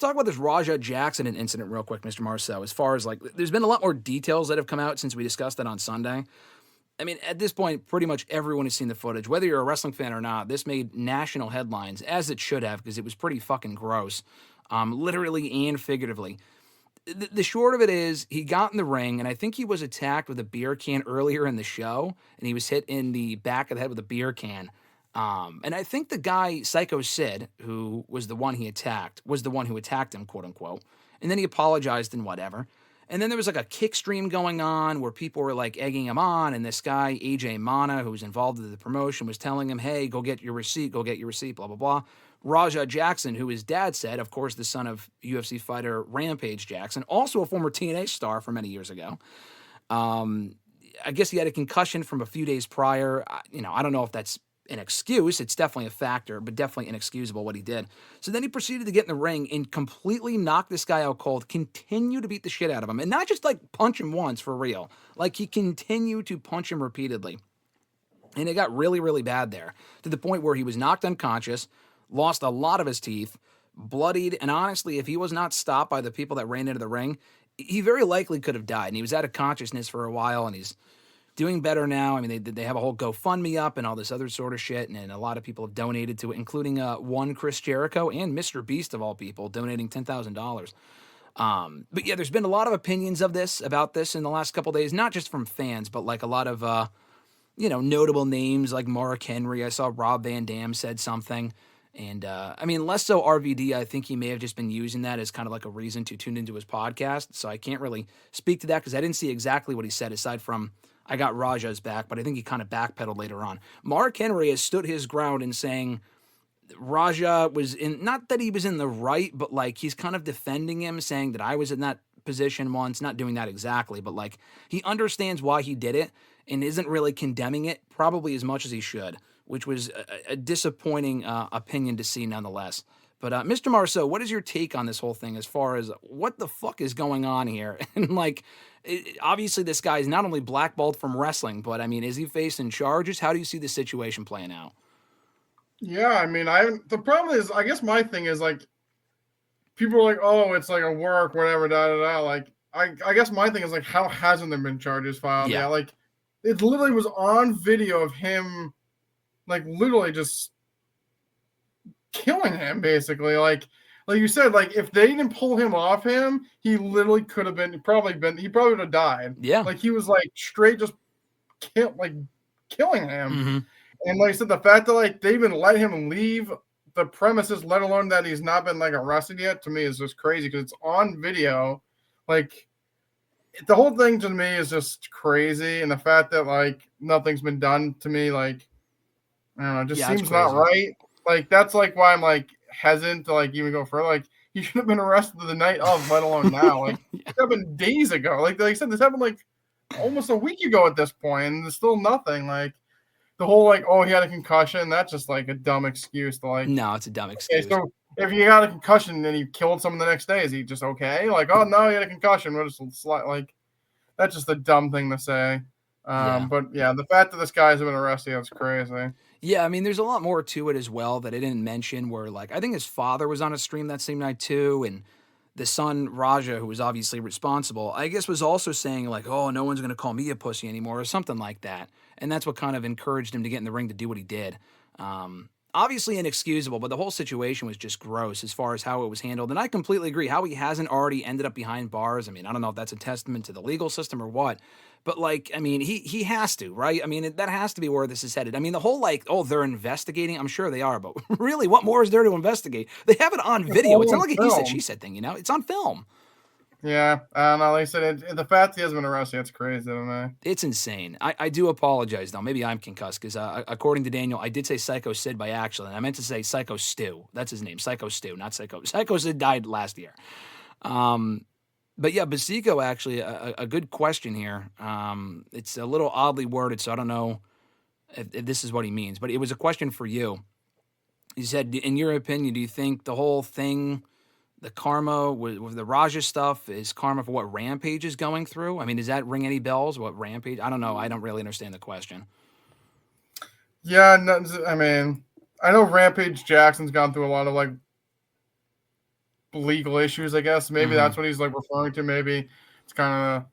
talk about this Raja Jackson incident real quick, Mr. Marceau. As far as like, there's been a lot more details that have come out since we discussed it on Sunday. I mean, at this point, pretty much everyone has seen the footage. Whether you're a wrestling fan or not, this made national headlines, as it should have, because it was pretty fucking gross, literally and figuratively. The short of it is, he got in the ring, and I think he was attacked with a beer can earlier in the show, and he was hit in the back of the head with a beer can. And I think the guy, Syko Stu, who was the one he attacked, was the one who attacked him, quote unquote. And then he apologized and whatever. And then there was like a kick stream going on where people were like egging him on. And this guy, RJ Marceau, who was involved with the promotion, was telling him, hey, go get your receipt, blah, blah, blah. Raja Jackson, who his dad said, of course, the son of UFC fighter Rampage Jackson, also a former TNA star from many years ago. I guess he had a concussion from a few days prior. I don't know if that's an excuse. It's definitely a factor, but definitely inexcusable what he did. So then he proceeded to get in the ring and completely knock this guy out cold, continue to beat the shit out of him, and not just like punch him once for real. Like he continued to punch him repeatedly. And it got really, really bad there to the point where he was knocked unconscious, lost a lot of his teeth, bloodied, and honestly, if he was not stopped by the people that ran into the ring, he very likely could have died. And he was out of consciousness for a while, and he's doing better now. I mean, they have a whole GoFundMe up and all this other sort of shit, and a lot of people have donated to it, including one Chris Jericho and Mr. Beast of all people, donating $10,000. But yeah, there's been a lot of opinions about this in the last couple of days, not just from fans, but like a lot of notable names like Mark Henry. I saw Rob Van Dam said something. And, I mean, less so RVD. I think he may have just been using that as kind of like a reason to tune into his podcast. So I can't really speak to that because I didn't see exactly what he said aside from I got Raja's back, but I think he kind of backpedaled later on. Mark Henry has stood his ground in saying Raja was in, not that he was in the right, but like he's kind of defending him, saying that I was in that position once, not doing that exactly, but like he understands why he did it and isn't really condemning it probably as much as he should, which was a disappointing opinion to see nonetheless. But Mr. Marceau, what is your take on this whole thing as far as what the fuck is going on here? And like, obviously this guy is not only blackballed from wrestling, but I mean, is he facing charges? How do you see the situation playing out? Yeah, I mean, the problem is, I guess my thing is like, people are like, oh, it's like a work, whatever, da da da. Like, I guess my thing is like, how hasn't there been charges filed? Yeah, like, it literally was on video of him, like, literally just killing him, basically. Like you said, like, if they didn't pull him off him, he literally could have been, he probably would have died. Yeah. Like, he was, like, straight just killing him. Mm-hmm. And like I said, the fact that, like, they even let him leave the premises, let alone that he's not been, like, arrested yet, to me is just crazy because it's on video. Like, the whole thing to me is just crazy. And the fact that, like, nothing's been done to me, like, I don't know, just seems not right. Like, that's, like, why I'm, like, hesitant to, like, even go further. Like, he should have been arrested the night of, let alone now. Like, it happened days ago. Like I said, this happened, like, almost a week ago at this point, and there's still nothing. Like, the whole, like, oh, he had a concussion, that's just, like, a dumb excuse to, like... No, it's a dumb excuse. Okay, so if he got a concussion and he killed someone the next day, is he just okay? Like, oh, no, he had a concussion. We'll just, like, that's just a dumb thing to say. But, yeah, the fact that this guy has been arrested, that's crazy. Yeah, I mean, there's a lot more to it as well that I didn't mention where, like, I think his father was on a stream that same night, too, and the son, Raja, who was obviously responsible, I guess was also saying, like, oh, no one's going to call me a pussy anymore or something like that. And that's what kind of encouraged him to get in the ring to do what he did. Obviously inexcusable, but the whole situation was just gross as far as how it was handled. And I completely agree. How he hasn't already ended up behind bars, I mean, I don't know if that's a testament to the legal system or what. But, like, I mean, he has to, right? I mean, that has to be where this is headed. I mean, the whole, like, oh, they're investigating. I'm sure they are. But really, what more is there to investigate? They have it on video. It's not like a he said, she said thing, you know? It's on film. Yeah, like I said, the fact he hasn't been arrested, it's crazy to me. It's insane. I do apologize, though. Maybe I'm concussed, because according to Daniel, I did say Syko Stu by accident. I meant to say Syko Stu. That's his name, Syko Stu, not Syko. Syko Stu died last year. But yeah, Syko, actually, a good question here. It's a little oddly worded, so I don't know if this is what he means, but it was a question for you. He said, in your opinion, do you think the whole thing, the karma with the Raja stuff, is karma for what Rampage is going through? I mean, does that ring any bells? What Rampage? I don't know. I don't really understand the question. Yeah, no, I mean, I know Rampage Jackson's gone through a lot of, like, legal issues, I guess. Maybe that's what he's like referring to. Maybe it's kind of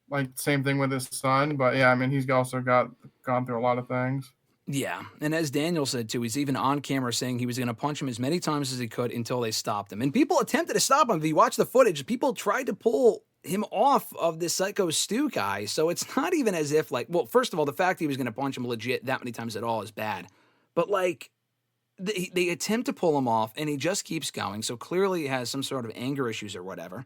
like same thing with his son. But yeah, I mean, he's also gone through a lot of things. Yeah, and as Daniel said too, he's even on camera saying he was going to punch him as many times as he could until they stopped him. And people attempted to stop him. If you watch the footage, people tried to pull him off of this Syko Stu guy. So it's not even as if like, well, first of all, the fact he was going to punch him legit that many times at all is bad. But like, they attempt to pull him off, and he just keeps going. So clearly he has some sort of anger issues or whatever.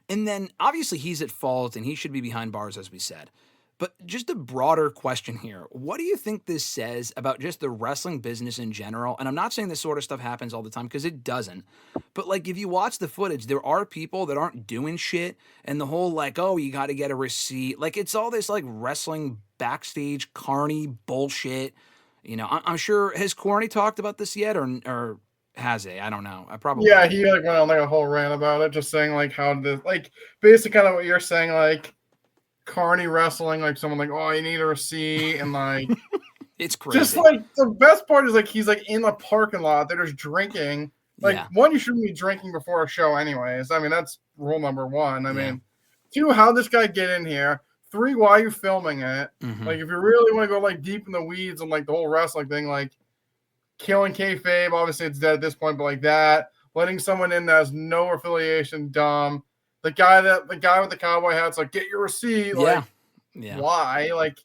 And then obviously he's at fault, and he should be behind bars, as we said. But just a broader question here. What do you think this says about just the wrestling business in general? And I'm not saying this sort of stuff happens all the time, because it doesn't. But like, if you watch the footage, there are people that aren't doing shit. And the whole like, oh, you got to get a receipt. Like, it's all this like wrestling backstage carny bullshit. You know, I'm sure, has Corny talked about this yet, or has he? I don't know. I probably. Yeah, he like went on like a whole rant about it, just saying like how this, like basically kind of what you're saying, like carny wrestling, like someone like, oh, you need a receipt, and like it's crazy. Just like the best part is like he's like in the parking lot, they're just drinking. Like one, you shouldn't be drinking before a show, anyways. I mean, that's rule number one. I mean, two, how this guy get in here? Three, why are you filming it? Like, if you really want to go like deep in the weeds and like the whole wrestling thing, like killing kayfabe, obviously it's dead at this point, but like that, letting someone in that has no affiliation, dumb. The guy with the cowboy hat's like, get your receipt. Like, why? Like,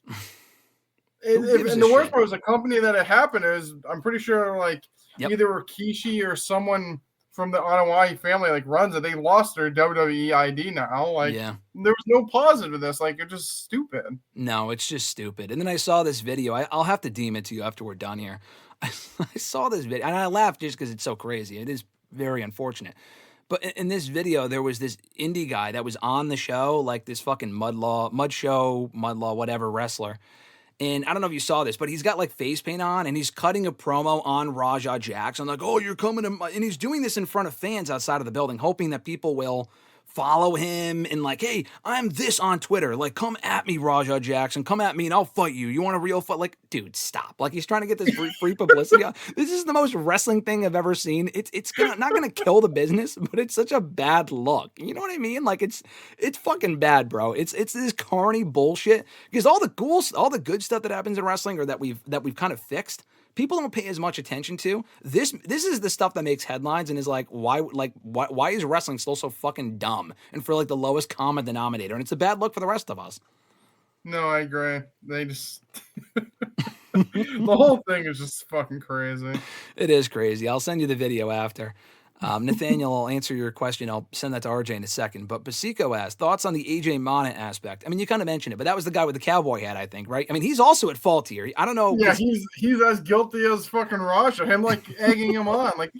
and the worst part is the company that it happened is, I'm pretty sure like either Rikishi or someone from the Anoa'i family like runs it. They lost their WWE ID now. Like, there was no positive to this. Like, it's just stupid. No, it's just stupid. And then I saw this video. I'll have to DM it to you after we're done here. I saw this video, and I laughed just because it's so crazy. It is very unfortunate. But in this video, there was this indie guy that was on the show, like this fucking mud law, whatever wrestler. And I don't know if you saw this, but he's got like face paint on, and he's cutting a promo on Raja Jackson. Like, oh, you're coming to and he's doing this in front of fans outside of the building, hoping that people will follow him and like, hey, I'm this on Twitter. Like, come at me, Raja Jackson. Come at me and I'll fight you. You want a real fight? Like, dude, stop. Like, he's trying to get this free publicity. This is the most wrestling thing I've ever seen. It's not going to kill the business, but it's such a bad look. You know what I mean? Like, it's fucking bad, bro. It's this carny bullshit, because all the good stuff that happens in wrestling, or that we've kind of fixed, people don't pay as much attention to. This is the stuff that makes headlines and is like, why is wrestling still so fucking dumb and for like the lowest common denominator? And it's a bad look for the rest of us. No, I agree. They just the whole thing is just fucking crazy. It is crazy. I'll send you the video after. Nathaniel, I'll answer your question. I'll send that to RJ in a second. But Syko asked, thoughts on the AJ Mana aspect? I mean, you kind of mentioned it, but that was the guy with the cowboy hat, I think, right? I mean, he's also at fault here. I don't know. Yeah, he's as guilty as fucking Raja. Him, like, egging him on. Like,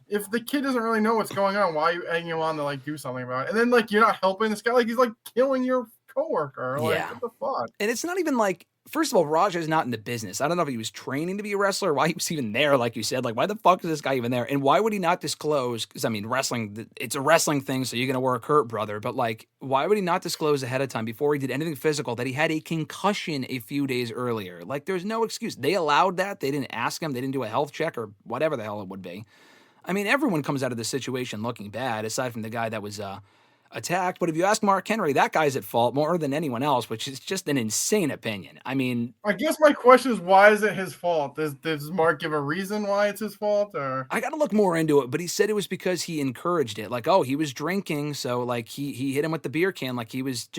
if the kid doesn't really know what's going on, why are you egging him on to, like, do something about it? And then, like, you're not helping this guy. Like, he's, like, killing your coworker. Like, what the fuck? And it's not even like, first of all, Raja is not in the business. I don't know if he was training to be a wrestler, why he was even there, like you said. Like, why the fuck is this guy even there? And why would he not disclose? Because, I mean, wrestling, it's a wrestling thing, so you're going to work hurt, brother. But, like, why would he not disclose ahead of time before he did anything physical that he had a concussion a few days earlier? Like, there's no excuse. They allowed that. They didn't ask him. They didn't do a health check or whatever the hell it would be. I mean, everyone comes out of this situation looking bad, aside from the guy that was attacked. But if you ask Mark Henry, that guy's at fault more than anyone else, which is just an insane opinion. I mean, I guess my question is, why is it his fault? Does Mark give a reason why it's his fault? Or I got to look more into it, but he said it was because he encouraged it. Like, oh, he was drinking, so like he hit him with the beer can, like he was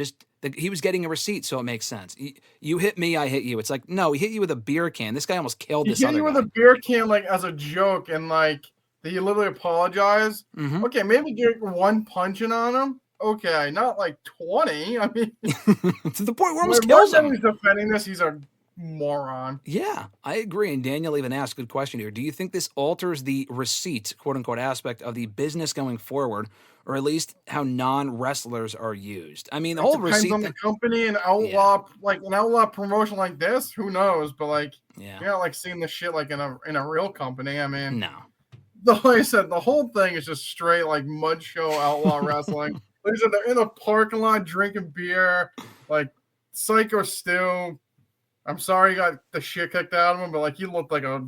getting a receipt, so it makes sense. You hit me, I hit you. It's like, no, he hit you with a beer can. This guy almost killed this other guy. He hit you with a beer can, like, as a joke, and like he literally apologized. Okay, maybe get one punching on him. Okay, not like 20. I mean, to the point where almost kills him. He's defending this. He's a moron. Yeah, I agree. And Daniel even asked a good question here. Do you think this alters the receipt, quote unquote, aspect of the business going forward, or at least how non-wrestlers are used? I mean, the whole receipt depends on the company and outlaw, like an outlaw promotion like this. Who knows? But like, you're not like seeing the shit like in a real company. I mean, no. Like I said, the whole thing is just straight like mud show outlaw wrestling. Like I said, they're in a parking lot drinking beer, like Syko Stu. I'm sorry you got the shit kicked out of him, but like you looked like a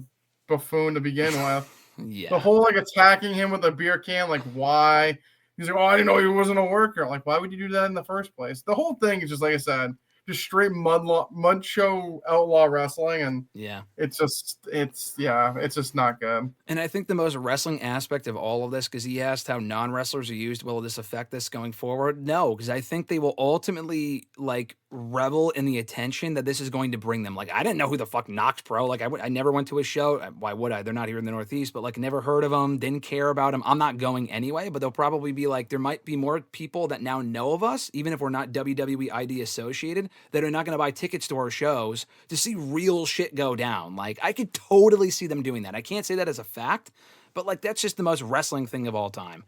buffoon to begin with. Yeah. The whole like attacking him with a beer can, like why? He's like, oh, I didn't know he wasn't a worker. Like, why would you do that in the first place? The whole thing is just like I said, just straight mud show outlaw wrestling, and Yeah. it's just not good. And I think the most wrestling aspect of all of this, because he asked how non-wrestlers are used, will this affect this going forward? No, because I think they will ultimately like revel in the attention that this is going to bring them. Like, I didn't know who the fuck KnokX Pro. Like, I never went to a show. Why would I? They're not here in the Northeast, but like, never heard of them. Didn't care about them. I'm not going anyway. But they'll probably be like, there might be more people that now know of us, even if we're not WWE ID associated, that are not going to buy tickets to our shows to see real shit go down. Like, I could totally see them doing that. I can't say that as a fact, but like that's just the most wrestling thing of all time.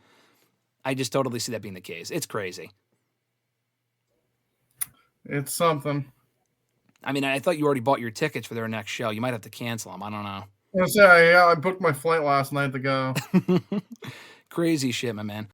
I just totally see that being the case. It's crazy. It's something. I mean, I thought you already bought your tickets for their next show. You might have to cancel them. I don't know. Yeah, I booked my flight last night to go. Crazy shit, my man.